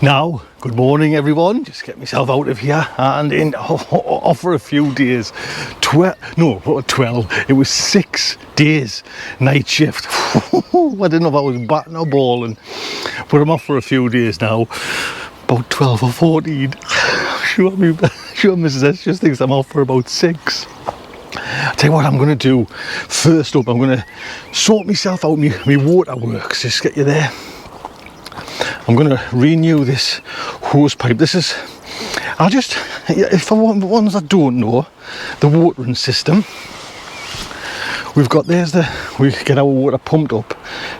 Now, good morning everyone. Just get myself out of here and in off for a few days. 12, it was 6 days night shift. I didn't know if I was batting or balling, but I'm off for a few days now. About 12 or 14. Sure Mrs. S just thinks I'm off for about 6. I'll tell you what I'm going to do. First up, I'm going to sort myself out, my waterworks. Just get you there. I'm going to renew this hose pipe. This is, for ones that don't know, the watering system. We've got, we get our water pumped up,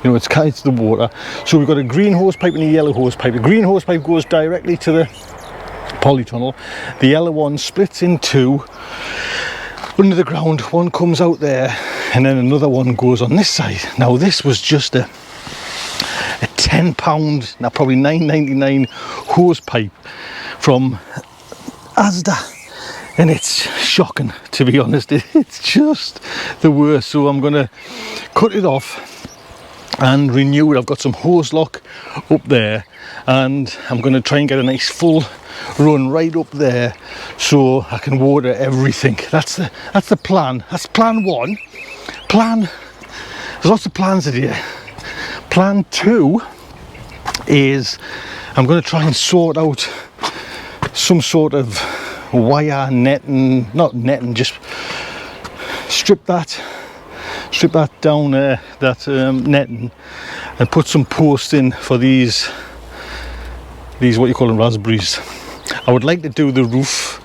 you know, it's carried to the water. So we've got a green hose pipe and a yellow hose pipe. The green hose pipe goes directly to the polytunnel. The yellow one splits in two under the ground. One comes out there and then another one goes on this side. Now this was just a £10, now probably £9.99 hose pipe from Asda, and it's shocking, to be honest. It's just the worst. So I'm going to cut it off and renew it. I've got some hose lock up there and I'm going to try and get a nice full run right up there so I can water everything. That's the plan. That's plan one. There's lots of plans in here. Plan two is I'm going to try and sort out some sort of wire netting, not netting, just strip that down there, netting, and put some posts in for these what you call them, raspberries. I would like to do the roof,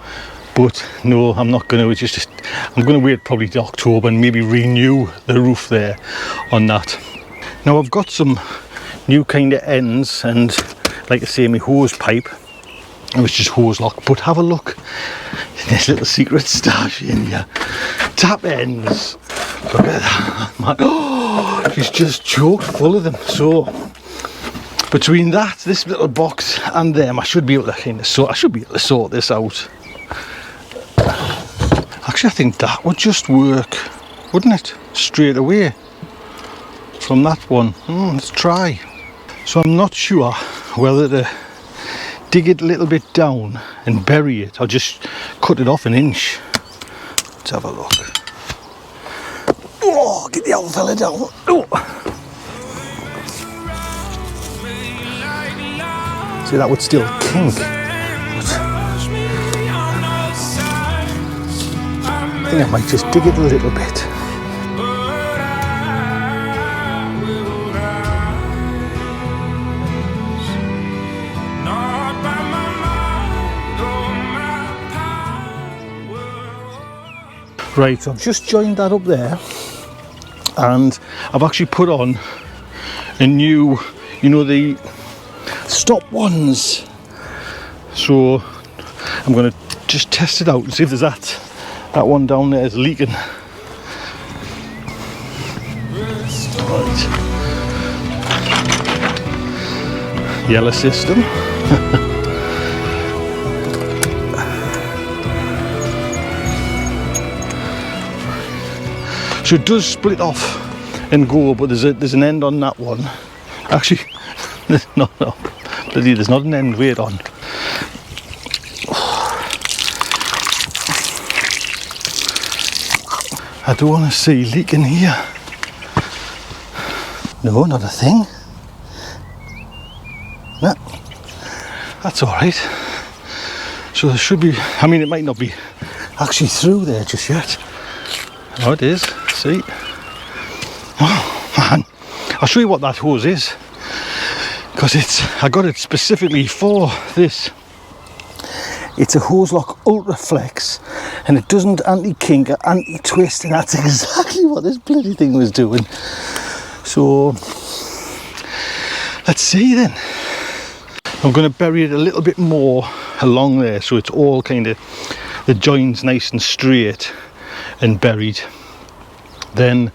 but no, I'm not going to. It's just I'm going to wait probably to October and maybe renew the roof there on that. Now I've got some new kind of ends, and like I say, my hose pipe, it was just hose lock. But have a look, there's little secret stash in here. Tap ends, look at that, man. Oh, it's just choked full of them. So between this little box and them, I should be able to sort this out. Actually, I think that would just work, wouldn't it, straight away from that one. Let's try. So I'm not sure whether to dig it a little bit down and bury it or just cut it off an inch. Let's have a look. Oh, get the old fella down. Oh. See, that would still kink. I think I might just dig it a little bit. Right, so I've just joined that up there, and I've actually put on a new, you know, the stop ones. So I'm going to just test it out and see if there's that one down there is leaking. Right. Yellow system. So it does split off and go, but there's an end on that one. Actually, there's not an end. Wait on. I don't want to see leaking here. No, not a thing. No, that's all right. So there should be. I mean, it might not be actually through there just yet. Oh, it is. See? Oh man, I'll show you what that hose is, because I got it specifically for this. It's a hose lock Ultra Flex, and it doesn't anti-kink or anti-twist, and that's exactly what this bloody thing was doing. So let's see then. I'm going to bury it a little bit more along there, so it's all kind of, the joints nice and straight and buried. Then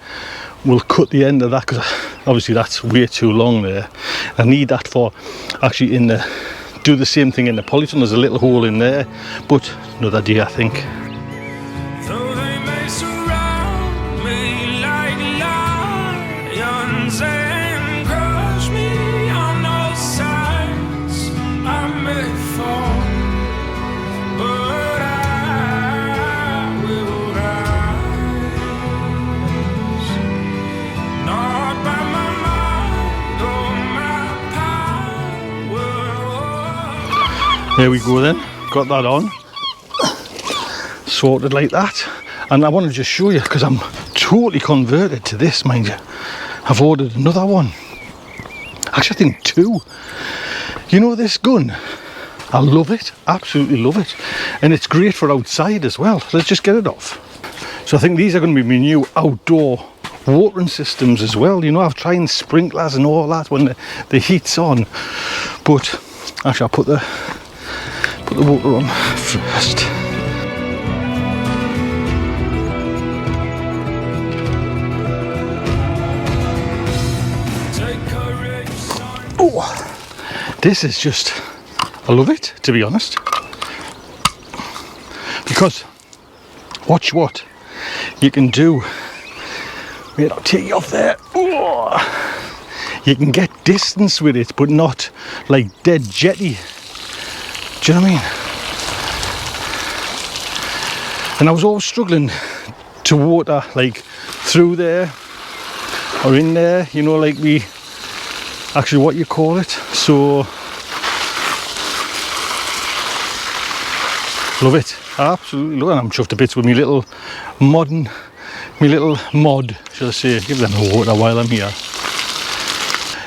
we'll cut the end of that, because obviously that's way too long there. I need that for actually do the same thing in the polytunnel. There's a little hole in there, but another day I think. Though they may surround me like lions and crush me on all sides, I may fall, but I will rise. Not by my mind or my power. There we go then, got that on, sorted like that. And I want to just show you, because I'm totally converted to this, mind you. I've ordered another one, actually I think 2. You know this gun, I love it, absolutely love it, and it's great for outside as well. Let's just get it off. So I think these are going to be my new outdoor watering systems as well. You know, I've tried sprinklers and all that when the heat's on, but actually I'll put the water on first. Oh, this is just, I love it, to be honest, because watch what you can do. Wait, I'll take you off there. Oh, you can get distance with it, but not like dead jetty. Do you know what I mean? And I was always struggling to water like through there or in there, you know, like actually what you call it. So love it, absolutely love it. And I'm chuffed to bits with my little mod, shall I say. Give them a water while I'm here.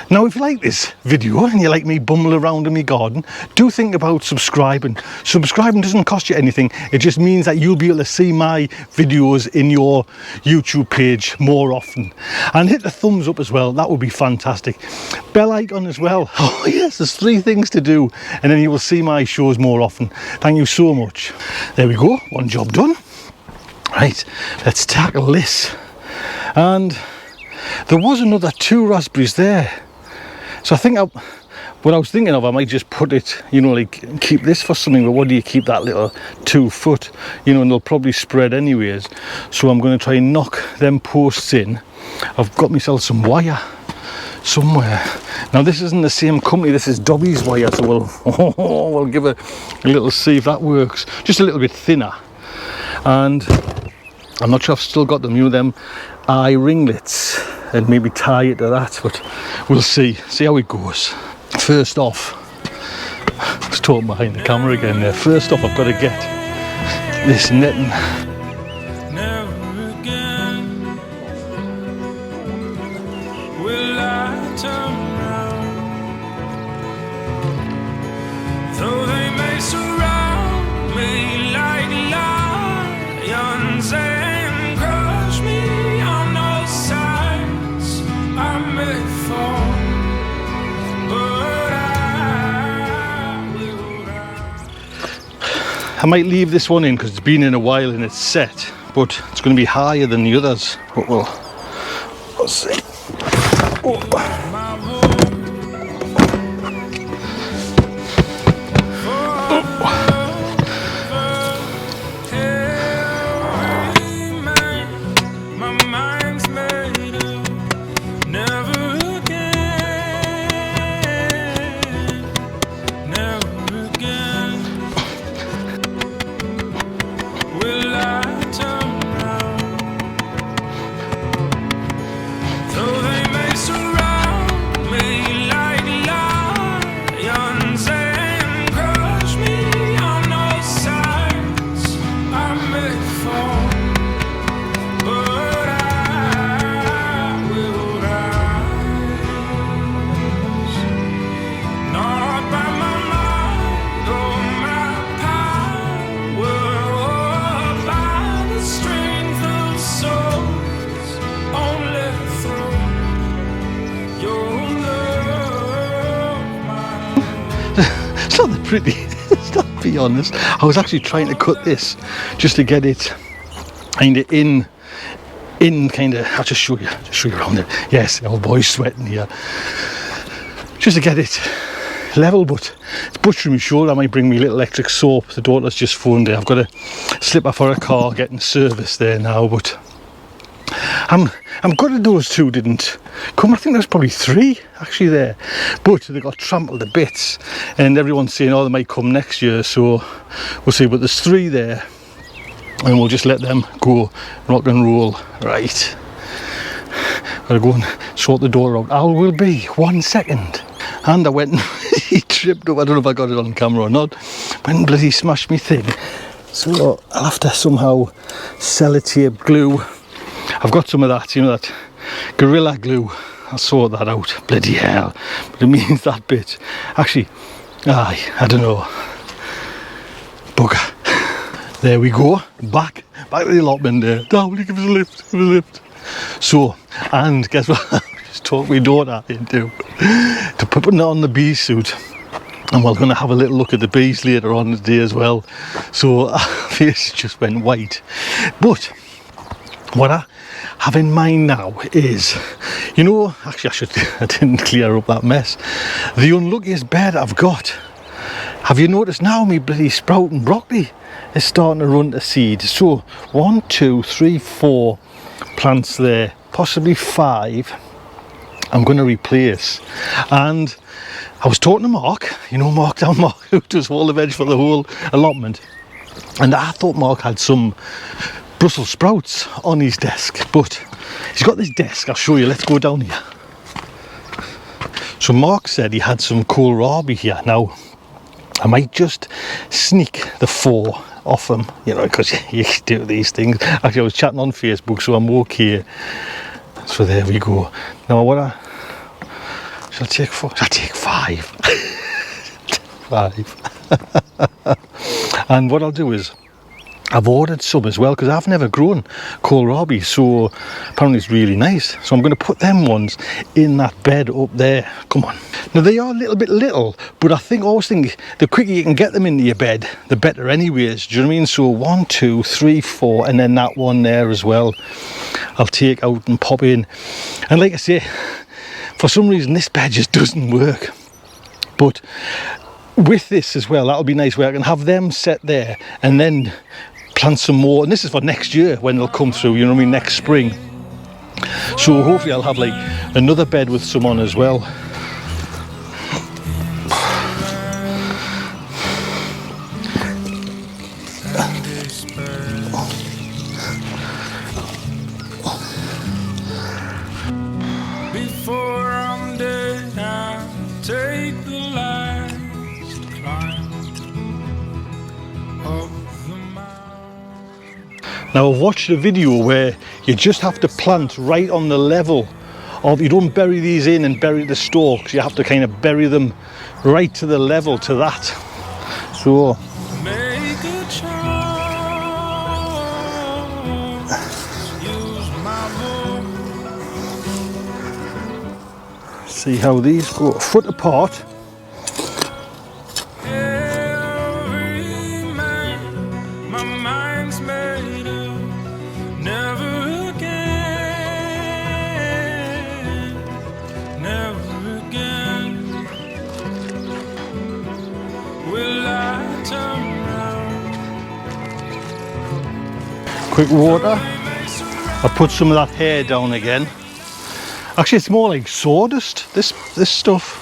Now, if you like this video and you like me bumble around in my garden, do think about subscribing. Subscribing doesn't cost you anything. It just means that you'll be able to see my videos in your YouTube page more often. And hit the thumbs up as well, that would be fantastic. Bell icon as well. Oh yes, there's 3 things to do, and then you will see my shows more often. Thank you so much. There we go, one job done. Right, let's tackle this. And there was another 2 raspberries there. So I think what I was thinking of, I might just put it, you know, like keep this for something. But what do you keep that little 2 foot, you know, and they'll probably spread anyways. So I'm going to try and knock them posts in. I've got myself some wire somewhere. Now this isn't the same company, this is Dobby's wire, so we'll give it a little see if that works. Just a little bit thinner. And I'm not sure I've still got them, you know, them eye ringlets, and maybe tie it to that, but we'll see how it goes. First off, I was talking behind the camera again there. First off, I've got to get this netting. Never again will I turn around, though they may surround me like lions and crush me on all sides. I may fall, but I will rise. I might leave this one in because it's been in a while and it's set, but it's going to be higher than the others. But we'll see. Oh. It's not that pretty, to be honest. I was actually trying to cut this just to get it kind of in kind of, I'll just show you around it. Yes, the old boy's sweating here. Just to get it level, but it's butchering me shoulder. I might bring me little electric soap. The daughter's just phoned it. I've got a slipper for a car getting serviced there now, but I'm gutted those two didn't come. I think there's probably 3 actually there, but they got trampled to bits, and everyone's saying, oh, they might come next year, so we'll see. But there's 3 there, and we'll just let them go rock and roll. Right, gotta go and sort the door out. I will be 1 second. And I went and he tripped up. I don't know if I got it on camera or not. Went and bloody smashed me thing. So I'll have to somehow sellotape glue. I've got some of that, you know, that Gorilla Glue. I'll sort that out. Bloody hell. But it means that bit. Actually, I don't know. Bugger. There we go. Back to the allotment there. Down, give us a lift. Give us a lift. So, and guess what? I just talked my daughter into to putting on the bee suit. And we're going to have a little look at the bees later on today as well. So our face just went white. But what I have in mind now is, you know, actually I didn't clear up that mess. The unluckiest bed I've got. Have you noticed now me bloody sprouting broccoli is starting to run to seed? So 1, 2, 3, 4 plants there, possibly 5. I'm going to replace. And I was talking to Mark, you know, Mark who does all the veg for the whole allotment, and I thought Mark had some Brussels sprouts on his desk, but he's got this desk. I'll show you. Let's go down here. So Mark said he had some kohlrabi here. Now I might just sneak the 4 off him, you know, because you do these things. Actually, I was chatting on Facebook, so I'm okay. So there we go. Now shall I take 4? Shall I take 5? 5. And what I'll do is, I've ordered some as well, because I've never grown kohlrabi, so apparently it's really nice. So I'm going to put them ones in that bed up there. Come on. Now they are a little bit little, but I always think the quicker you can get them into your bed, the better anyways. Do you know what I mean? So 1, 2, 3, 4, and then that one there as well, I'll take out and pop in. And like I say, for some reason this bed just doesn't work. But with this as well, that'll be nice, where I can have them set there and then plant some more. And this is for next year when they'll come through, you know what I mean, next spring. So hopefully I'll have like another bed with some on as well. Before I'm dead, I'll take the last climb up the mountain. Now I've watched a video where you just have to plant right on the level of, you don't bury these in and bury the stalks, you have to kind of bury them right to the level to that. So Make a choice, use my voice. see how these go, a foot apart. Every man, my mind's made up. Never again, never again will I turn around. Quick water. I put some of that hair down again. Actually, it's more like sawdust, this stuff.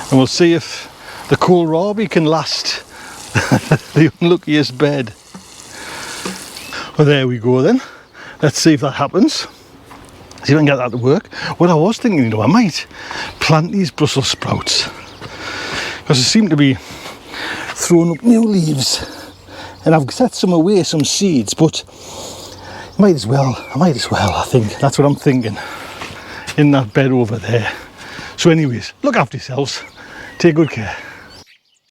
And we'll see if the kohlrabi can last the unluckiest bed. Well, there we go then. Let's see if that happens. See if I can get that to work. What I was thinking, you know, I might plant these Brussels sprouts, because they seem to be throwing up new leaves. And I've set some away, some seeds, but I might as well, I think. That's what I'm thinking. In that bed over there. So anyways, look after yourselves. Take good care.